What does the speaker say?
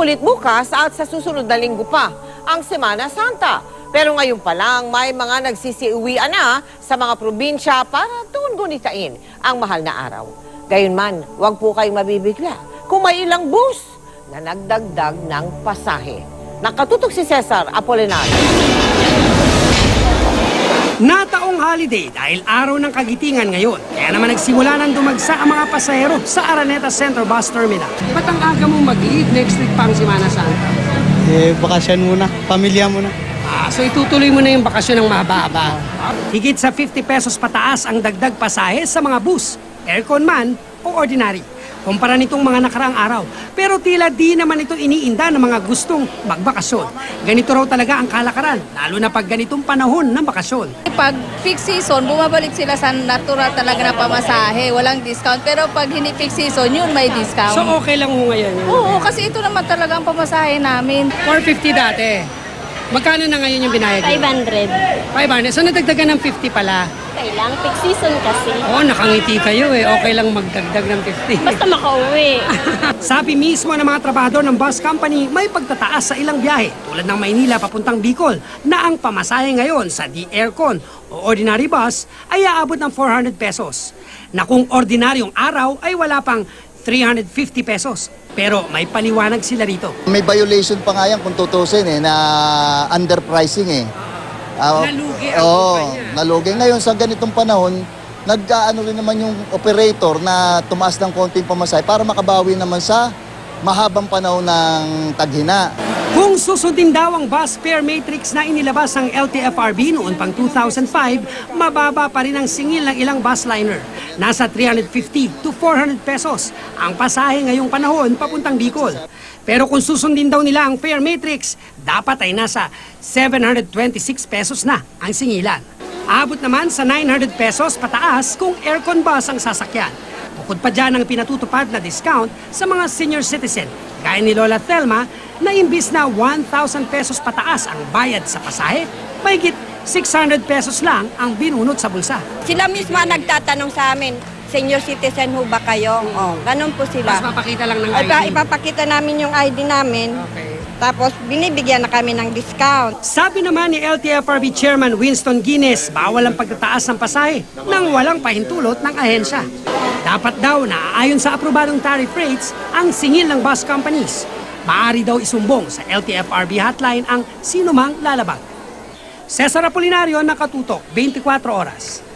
ulit bukas at sa susunod na linggo pa ang Semana Santa. Pero ngayon pa lang may mga nagsisiuwian na sa mga probinsya para doon gunitain ang mahal na araw. Gayunman, huwag po kayong mabibigla kung may ilang bus na nagdagdag ng pasahe. Nakatutok si Cesar Apolinario. Nataong holiday dahil araw ng kagitingan ngayon. Kaya naman nagsimula nang dumagsa ang mga pasahero sa Araneta Central Bus Terminal. Ba't ang aga mong mag-leave next week pang Semana Santa? Bakasyon muna, pamilya muna. So itutuloy mo na yung bakasyon ng mahaba-haba. Higit sa 50 pesos pataas ang dagdag pasahe sa mga bus, aircon man o ordinary. Kumpara nitong mga nakaraang araw. Pero tila di naman ito iniinda ng mga gustong magbakasyon. Ganito raw talaga ang kalakaran, lalo na pag ganitong panahon ng bakasyon. Pag peak season, bumabalik sila sa natural talaga na pamasahe. Walang discount. Pero pag hindi peak season, yun may discount. So okay lang mo ngayon yun? Oo, kasi ito naman talaga ang pamasahe namin. 450 dati. Magkano na ngayon yung binayad niyo? 500. 500. So nadagdagan ng 50 pala. Okay lang, peak season kasi. Oo, nakangiti kayo eh. Okay lang magdagdag ng 50. Basta makauwi. Sabi mismo ng mga trabahador ng bus company, may pagtataas sa ilang biyahe tulad ng Maynila papuntang Bicol na ang pamasahe ngayon sa di-aircon o ordinary bus ay aabot ng 400 pesos. Na kung ordinaryong araw ay wala pang 350 pesos. Pero may paliwanag sila rito. May violation pa nga yan kung tutusin na underpricing Nalugi ang kumpanya. Nalugi. Ngayon sa ganitong panahon, nag-ano rin naman yung operator na tumaas ng konting pamasahe para makabawi naman sa mahabang panahon ng taghina. Kung susundin daw ang bus fare matrix na inilabas ng LTFRB noon pang 2005, mababa pa rin ang singil ng ilang bus liner. Nasa 350 to 400 pesos ang pasahe ngayong panahon papuntang Bicol. Pero kung susundin daw nila ang fare matrix, dapat ay nasa 726 pesos na ang singilan. Abot naman sa 900 pesos pataas kung aircon bus ang sasakyan. Bukod pa dyan ang pinatutupad na discount sa mga senior citizen, gaya ni Lola Thelma, na imbis na 1,000 pesos pataas ang bayad sa pasahe, mahigit 600 pesos lang ang binunot sa bulsa. Sila mismo ang nagtatanong sa amin, senior citizen ho ba kayo? Ganun po sila. Mas papakita lang ng ID. Ipapakita namin yung ID namin. Okay. Tapos binibigyan na kami ng discount. Sabi naman ni LTFRB Chairman Winston Guinness, bawal ang pagtataas ng pasahe nang walang pahintulot ng ahensya. Dapat daw na ayon sa aprobadong tariff rates ang singil ng bus companies. Maaari daw isumbong sa LTFRB hotline ang sino mang lalabag. Cesar Apolinario, Nakatutok, 24 Oras.